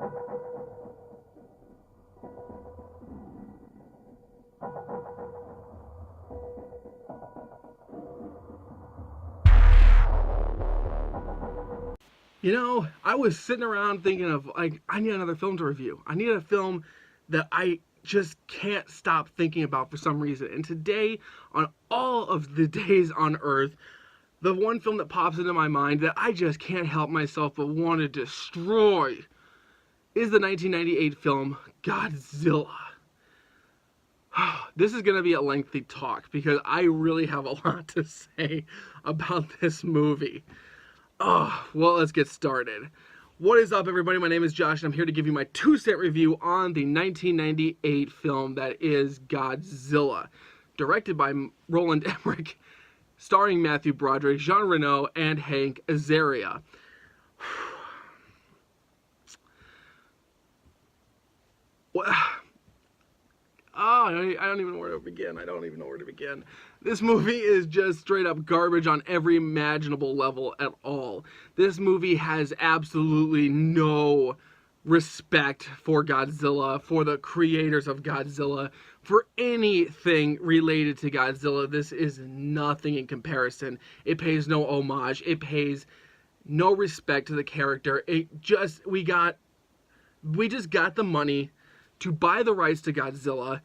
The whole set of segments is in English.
You know, I was sitting around thinking of, like, I need another film to review. I need a film that I just can't stop thinking about for some reason. And today, on all of the days on Earth, the one film that pops into my mind that I just can't help myself but want to destroy is the 1998 film Godzilla. This is going to be a lengthy talk because I really have a lot to say about this movie. Oh, well, let's get started. What is up, everybody? My name is Josh, and I'm here to give you my 2-cent review on the 1998 film that is Godzilla, directed by Roland Emmerich, starring Matthew Broderick, Jean Reno, and Hank Azaria. What? Oh, I don't even know where to begin. This movie is just straight up garbage on every imaginable level at all. This movie has absolutely no respect for Godzilla, for the creators of Godzilla, for anything related to Godzilla. This is nothing in comparison. It pays no homage. It pays no respect to the character. We just got the money to buy the rights to Godzilla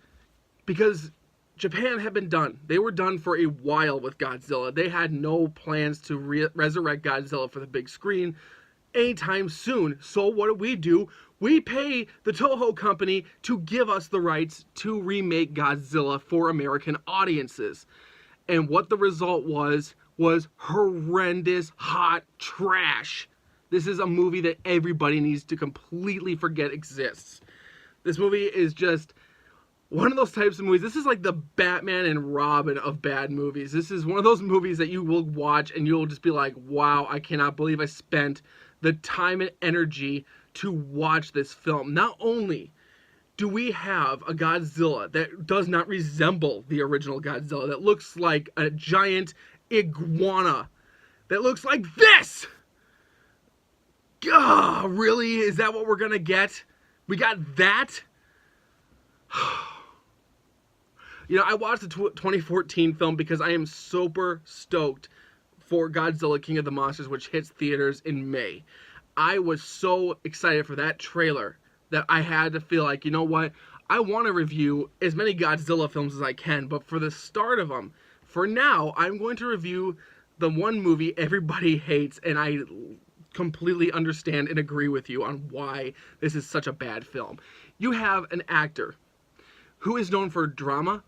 because Japan had been done. They were done for a while with Godzilla. They had no plans to resurrect Godzilla for the big screen anytime soon. So what do? We pay the Toho company to give us the rights to remake Godzilla for American audiences. And what the result was horrendous hot trash. This is a movie that everybody needs to completely forget exists. This movie is just one of those types of movies. This is like the Batman and Robin of bad movies. This is one of those movies that you will watch and you'll just be like, wow, I cannot believe I spent the time and energy to watch this film. Not only do we have a Godzilla that does not resemble the original Godzilla, that looks like a giant iguana, that looks like this! Gah, really? Is that what we're gonna get? We got that? You know, I watched the 2014 film because I am super stoked for Godzilla King of the Monsters, which hits theaters in May. I was so excited for that trailer that I had to feel like, you know what? I want to review as many Godzilla films as I can, but for the start of them, for now, I'm going to review the one movie everybody hates, and I completely understand and agree with you on why this is such a bad film. You have an actor who is known for drama,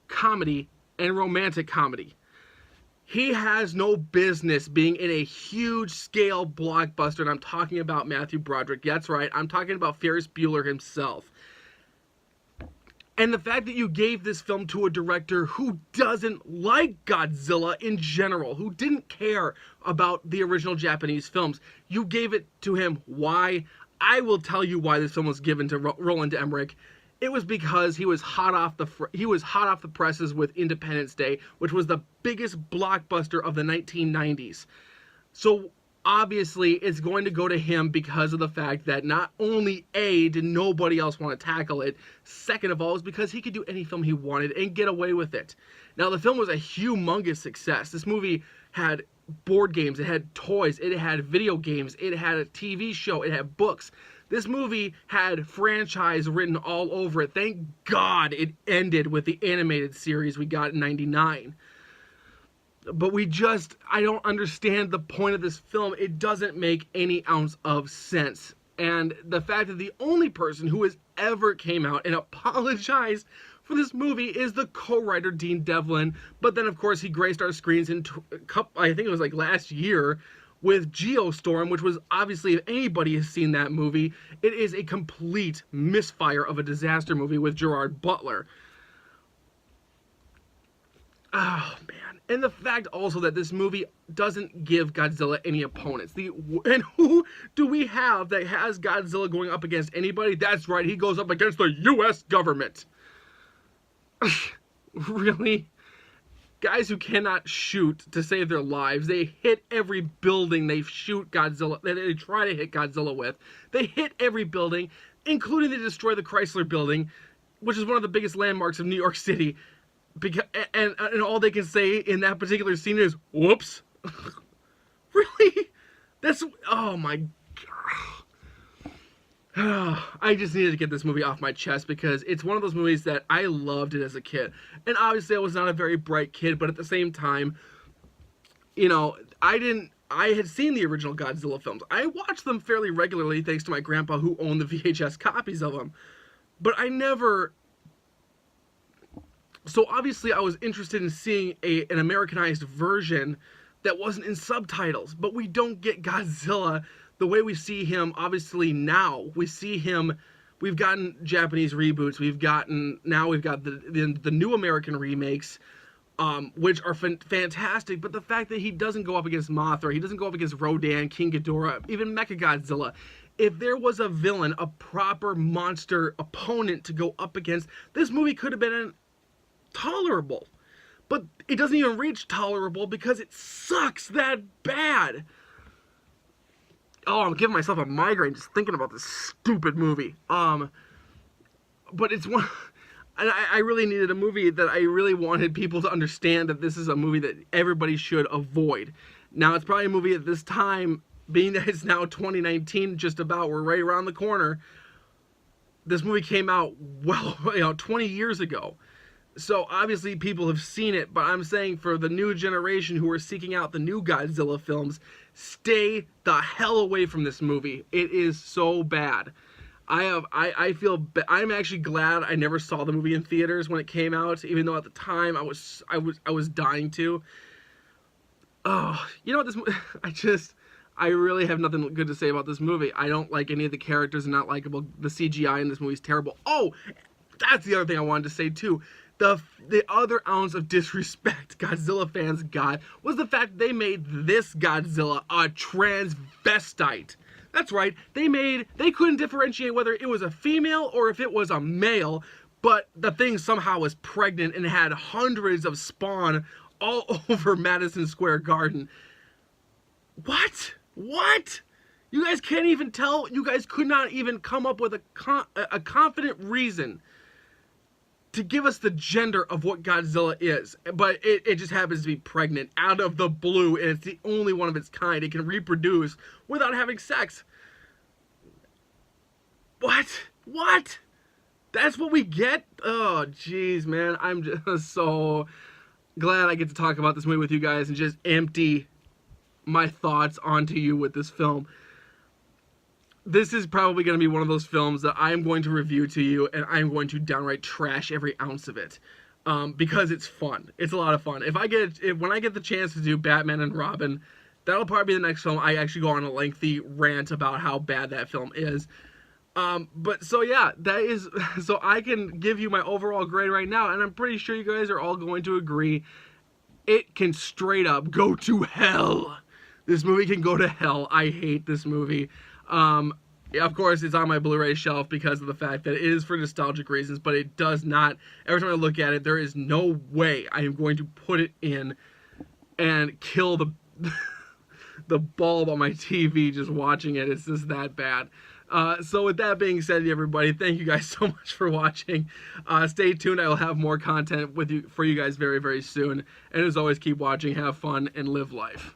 comedy, and romantic comedy. He has no business being in a huge scale blockbuster, and I'm talking about Matthew Broderick. That's right, I'm talking about Ferris Bueller himself. And the fact that you gave this film to a director who doesn't like Godzilla in general, who didn't care about the original Japanese films, you gave it to him. Why? I will tell you why this film was given to Roland Emmerich. It was because he was hot off the presses with Independence Day, which was the biggest blockbuster of the 1990s. So obviously, it's going to go to him because of the fact that not only A, did nobody else want to tackle it, second of all, is because he could do any film he wanted and get away with it. Now, the film was a humongous success. This movie had board games, it had toys, it had video games, it had a TV show, it had books. This movie had franchise written all over it. Thank God it ended with the animated series we got in '99. But I don't understand the point of this film. It doesn't make any ounce of sense. And the fact that the only person who has ever came out and apologized for this movie is the co-writer Dean Devlin. But then, of course, he graced our screens in, I think it was like last year, with Geostorm, which was obviously, if anybody has seen that movie, it is a complete misfire of a disaster movie with Gerard Butler. Oh, man. And the fact also that this movie doesn't give Godzilla any opponents. And who do we have that has Godzilla going up against anybody? That's right, he goes up against the U.S. government. Really? guys who cannot shoot to save their lives. They hit every building they shoot Godzilla, that they try to hit Godzilla with. They hit every building, including they destroy the Chrysler Building, which is one of the biggest landmarks of New York City. Because, and all they can say in that particular scene is, whoops. Really? That's, oh my God. I just needed to get this movie off my chest because it's one of those movies that I loved it as a kid. And obviously I was not a very bright kid, but at the same time, you know, I had seen the original Godzilla films. I watched them fairly regularly thanks to my grandpa who owned the VHS copies of them. But I never... So obviously I was interested in seeing an Americanized version that wasn't in subtitles. But we don't get Godzilla the way we see him, obviously, now. We see him, we've gotten Japanese reboots, now we've got the new American remakes, which are fantastic, but the fact that he doesn't go up against Mothra, he doesn't go up against Rodan, King Ghidorah, even Mechagodzilla. If there was a villain, a proper monster opponent to go up against, this movie could have been tolerable. But it doesn't even reach tolerable because it sucks that bad. Oh, I'm giving myself a migraine just thinking about this stupid movie. But it's one... And I really needed a movie that I really wanted people to understand that this is a movie that everybody should avoid. Now, it's probably a movie at this time, being that it's now 2019, just about, we're right around the corner. This movie came out, well, 20 years ago. So, obviously, people have seen it, but I'm saying for the new generation who are seeking out the new Godzilla films, stay the hell away from this movie. It is so bad. I'm actually glad I never saw the movie in theaters when it came out, even though at the time I was dying to. Oh, you know what, I really have nothing good to say about this movie. I don't like any of the characters, and not likable. The CGI in this movie is terrible. Oh, that's the other thing I wanted to say too. The other ounce of disrespect Godzilla fans got was the fact they made this Godzilla a transvestite. That's right, they couldn't differentiate whether it was a female or if it was a male, but the thing somehow was pregnant and had hundreds of spawn all over Madison Square Garden. What? What? You guys can't even tell? You guys could not even come up with a confident reason to give us the gender of what Godzilla is, but it just happens to be pregnant out of the blue, and it's the only one of its kind. It can reproduce without having sex. What? What? That's what we get? Oh, jeez, man. I'm just so glad I get to talk about this movie with you guys and just empty my thoughts onto you with this film. This is probably going to be one of those films that I'm going to review to you, and I'm going to downright trash every ounce of it, because it's fun. It's a lot of fun. When I get the chance to do Batman and Robin, that'll probably be the next film I actually go on a lengthy rant about how bad that film is. But so yeah, so I can give you my overall grade right now, and I'm pretty sure you guys are all going to agree. It can straight up go to hell. This movie can go to hell. I hate this movie. Yeah, of course, it's on my Blu-ray shelf because of the fact that it is for nostalgic reasons, but it does not, every time I look at it, there is no way I am going to put it in and kill the bulb on my TV just watching it. It's just that bad. So with that being said, everybody, thank you guys so much for watching. Stay tuned. I will have more content for you guys very, very soon. And as always, keep watching, have fun, and live life.